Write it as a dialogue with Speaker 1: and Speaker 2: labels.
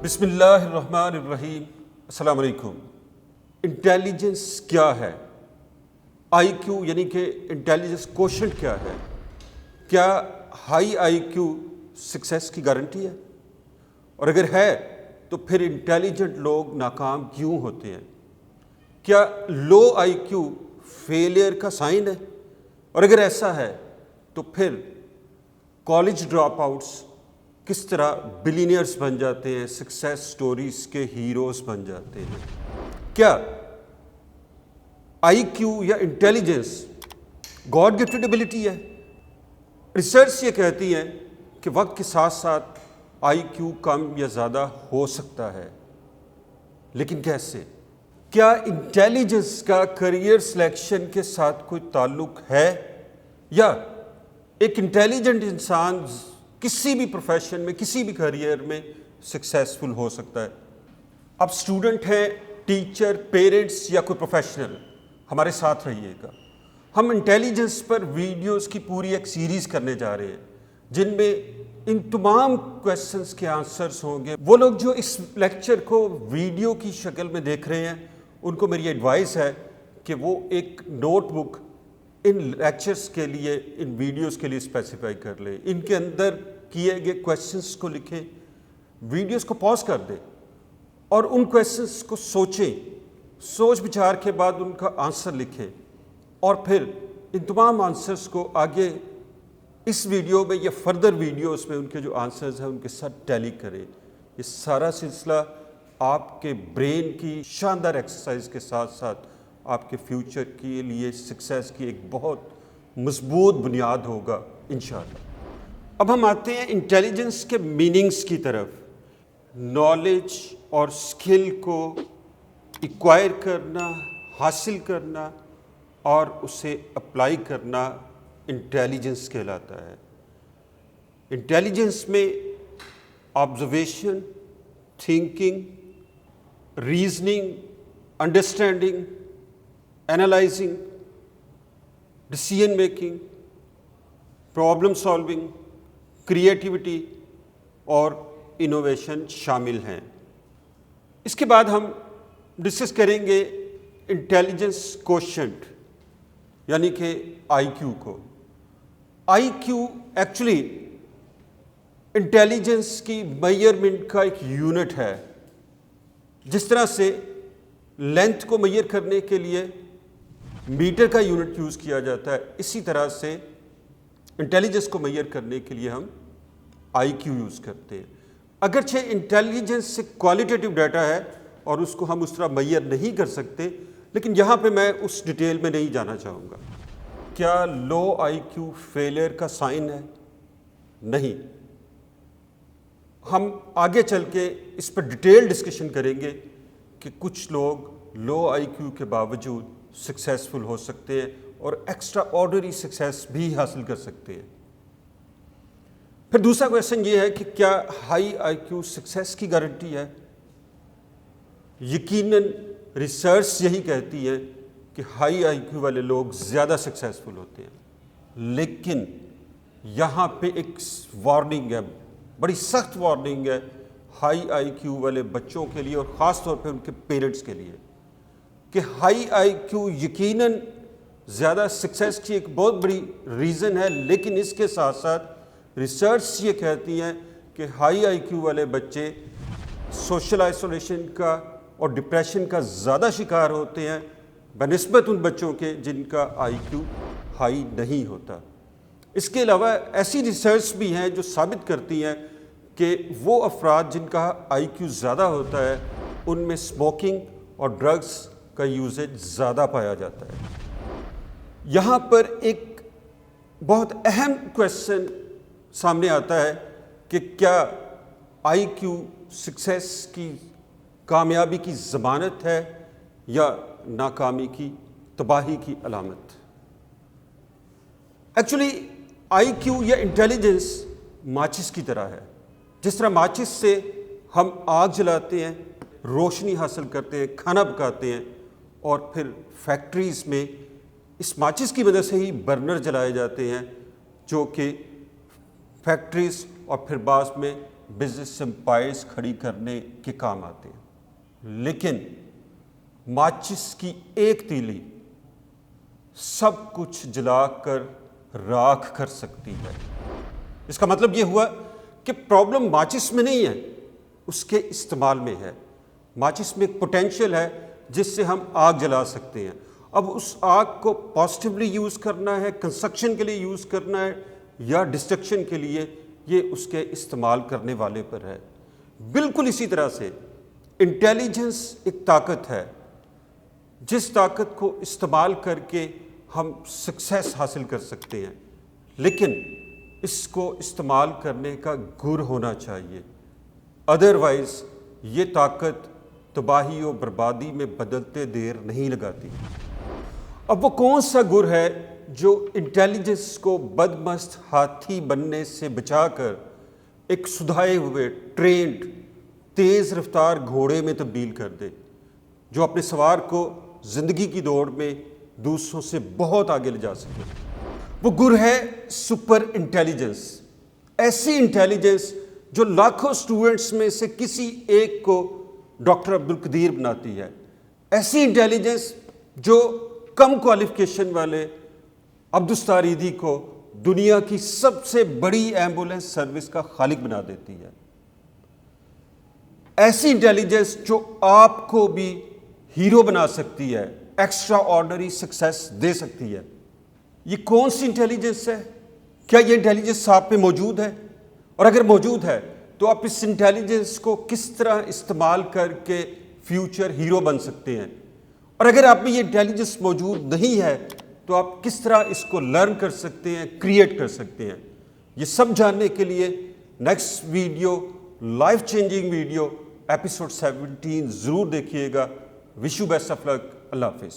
Speaker 1: بسم اللہ الرحمن الرحیم۔ السلام علیکم۔ انٹیلیجنس کیا ہے؟ آئی کیو یعنی کہ انٹیلیجنس کوشنٹ کیا ہے؟ کیا ہائی آئی کیو سکسیس کی گارنٹی ہے؟ اور اگر ہے تو پھر انٹیلیجنٹ لوگ ناکام کیوں ہوتے ہیں؟ کیا لو آئی کیو فیلئر کا سائن ہے؟ اور اگر ایسا ہے تو پھر کالج ڈراپ آؤٹس کس طرح بلینئرز بن جاتے ہیں، سکسیس سٹوریز کے ہیروز بن جاتے ہیں؟ کیا آئی کیو یا انٹیلیجنس گاڈ گفٹڈ ایبلٹی ہے؟ ریسرچ یہ کہتی ہے کہ وقت کے ساتھ ساتھ آئی کیو کم یا زیادہ ہو سکتا ہے، لیکن کیسے؟ کیا انٹیلیجنس کا کیریئر سلیکشن کے ساتھ کوئی تعلق ہے، یا ایک انٹیلیجنٹ انسان کسی بھی پروفیشن میں، کسی بھی کیریئر میں سکسیسفل ہو سکتا ہے؟ اب اسٹوڈنٹ ہیں، ٹیچر، پیرنٹس یا کوئی پروفیشنل، ہمارے ساتھ رہیے گا۔ ہم انٹیلیجنس پر ویڈیوز کی پوری ایک سیریز کرنے جا رہے ہیں، جن میں ان تمام کویسچنس کے آنسرز ہوں گے۔ وہ لوگ جو اس لیکچر کو ویڈیو کی شکل میں دیکھ رہے ہیں، ان کو میری ایڈوائس ہے کہ وہ ایک نوٹ بک ان لیکچرز کے لیے، ان ویڈیوز کے لیے اسپیسیفائی کر لیں، ان کے اندر کیے گئے کویسچنس کو لکھیں، ویڈیوز کو پاز کر دیں اور ان کویسچنس کو سوچیں، سوچ بچار کے بعد ان کا آنسر لکھیں، اور پھر ان تمام آنسرز کو آگے اس ویڈیو میں یا فردر ویڈیوز میں ان کے جو آنسرز ہیں ان کے ساتھ ٹیلی کریں۔ یہ سارا سلسلہ آپ کے برین کی شاندار ایکسرسائز کے ساتھ ساتھ آپ کے فیوچر کے لیے سکسیس کی ایک بہت مضبوط بنیاد ہوگا انشاءاللہ۔ اب ہم آتے ہیں انٹیلیجنس کے میننگز کی طرف۔ نالج اور سکل کو ایکوائر کرنا، حاصل کرنا اور اسے اپلائی کرنا انٹیلیجنس کہلاتا ہے۔ انٹیلیجنس میں observation, thinking, reasoning, understanding, analysing, decision making, problem solving, creativity اور انوویشن شامل ہیں۔ اس کے بعد ہم ڈسکس کریں گے انٹیلیجنس کوشنٹ یعنی کہ آئی کیو کو۔ آئی کیو ایکچولی انٹیلیجنس کی میئرمنٹ کا ایک یونٹ ہے۔ جس طرح سے لینتھ کو میئر کرنے کے لیے میٹر کا یونٹ یوز کیا جاتا ہے، اسی طرح سے انٹیلیجنس کو میئر کرنے کے لیے ہم آئی کیو یوز کرتے ہیں۔ اگرچہ انٹیلیجنس سے کوالٹیٹیو ڈیٹا ہے اور اس کو ہم اس طرح میئر نہیں کر سکتے، لیکن یہاں پہ میں اس ڈیٹیل میں نہیں جانا چاہوں گا۔ کیا لو آئی کیو فیلئر کا سائن ہے؟ نہیں۔ ہم آگے چل کے اس پر ڈیٹیل ڈسکشن کریں گے کہ کچھ لوگ لو آئی کیو کے باوجود سکسیسفل ہو سکتے ہیں اور ایکسٹرا آرڈنری سکسیس بھی حاصل کر سکتے ہیں۔ پھر دوسرا کویشچن یہ ہے کہ کیا ہائی آئی کیو سکسیس کی گارنٹی ہے؟ یقیناً ریسرچ یہی کہتی ہے کہ ہائی آئی کیو والے لوگ زیادہ سکسیسفل ہوتے ہیں، لیکن یہاں پہ ایک وارننگ ہے، بڑی سخت وارننگ ہے ہائی آئی کیو والے بچوں کے لیے اور خاص طور پہ ان کے پیرنٹس کے لیے، کہ ہائی آئی کیو یقیناً زیادہ سکسیس کی ایک بہت بڑی ریزن ہے، لیکن اس کے ساتھ ساتھ ریسرچ یہ کہتی ہیں کہ ہائی آئی کیو والے بچے سوشل آئسولیشن کا اور ڈپریشن کا زیادہ شکار ہوتے ہیں بنسبت ان بچوں کے جن کا آئی کیو ہائی نہیں ہوتا۔ اس کے علاوہ ایسی ریسرچ بھی ہیں جو ثابت کرتی ہیں کہ وہ افراد جن کا آئی کیو زیادہ ہوتا ہے ان میں اسموکنگ اور ڈرگس کا یوزیج زیادہ پایا جاتا ہے۔ یہاں پر ایک بہت اہم کویشچن سامنے آتا ہے کہ کیا آئی کیو سکسیس کی کامیابی کی ضمانت ہے یا ناکامی کی، تباہی کی علامت؟ ایکچولی آئی کیو یا انٹیلیجنس ماچس کی طرح ہے۔ جس طرح ماچس سے ہم آگ جلاتے ہیں، روشنی حاصل کرتے ہیں، کھانا پکاتے ہیں، اور پھر فیکٹریز میں اس ماچس کی وجہ سے ہی برنر جلائے جاتے ہیں جو کہ فیکٹریز اور پھر بعض میں بزنس امپائرز کھڑی کرنے کے کام آتے ہیں، لیکن ماچس کی ایک تیلی سب کچھ جلا کر راکھ کر سکتی ہے۔ اس کا مطلب یہ ہوا کہ پرابلم ماچس میں نہیں ہے، اس کے استعمال میں ہے۔ ماچس میں ایک پوٹینشیل ہے جس سے ہم آگ جلا سکتے ہیں۔ اب اس آگ کو پازیٹیولی یوز کرنا ہے، کنسٹرکشن کے لیے یوز کرنا ہے یا ڈسٹرکشن کے لیے، یہ اس کے استعمال کرنے والے پر ہے۔ بالکل اسی طرح سے انٹیلیجنس ایک طاقت ہے، جس طاقت کو استعمال کر کے ہم سکسیس حاصل کر سکتے ہیں، لیکن اس کو استعمال کرنے کا گر ہونا چاہیے، ادروائز یہ طاقت تباہی و بربادی میں بدلتے دیر نہیں لگاتی۔ اب وہ کون سا گر ہے جو انٹیلیجنس کو بدمست ہاتھی بننے سے بچا کر ایک سدھائے ہوئے ٹرینڈ تیز رفتار گھوڑے میں تبدیل کر دے، جو اپنے سوار کو زندگی کی دوڑ میں دوسروں سے بہت آگے لے جا سکے؟ وہ گر ہے سپر انٹیلیجنس، ایسی انٹیلیجنس جو لاکھوں سٹوڈنٹس میں سے کسی ایک کو ڈاکٹر عبدالقدیر بناتی ہے، ایسی انٹیلیجنس جو کم کوالیفیکیشن والے عبدالستاریدی کو دنیا کی سب سے بڑی ایمبولینس سروس کا خالق بنا دیتی ہے، ایسی انٹیلیجنس جو آپ کو بھی ہیرو بنا سکتی ہے، ایکسٹرا آرڈنری سکسیس دے سکتی ہے۔ یہ کون سی انٹیلیجنس ہے؟ کیا یہ انٹیلیجنس آپ میں موجود ہے؟ اور اگر موجود ہے تو آپ اس انٹیلیجنس کو کس طرح استعمال کر کے فیوچر ہیرو بن سکتے ہیں؟ اور اگر آپ میں یہ انٹیلیجنس موجود نہیں ہے تو آپ کس طرح اس کو لرن کر سکتے ہیں، کریٹ کر سکتے ہیں؟ یہ سب جاننے کے لیے next video, life changing video episode 17 ضرور دیکھیے گا۔ وش یو بیسٹ آف لک۔ اللہ حافظ۔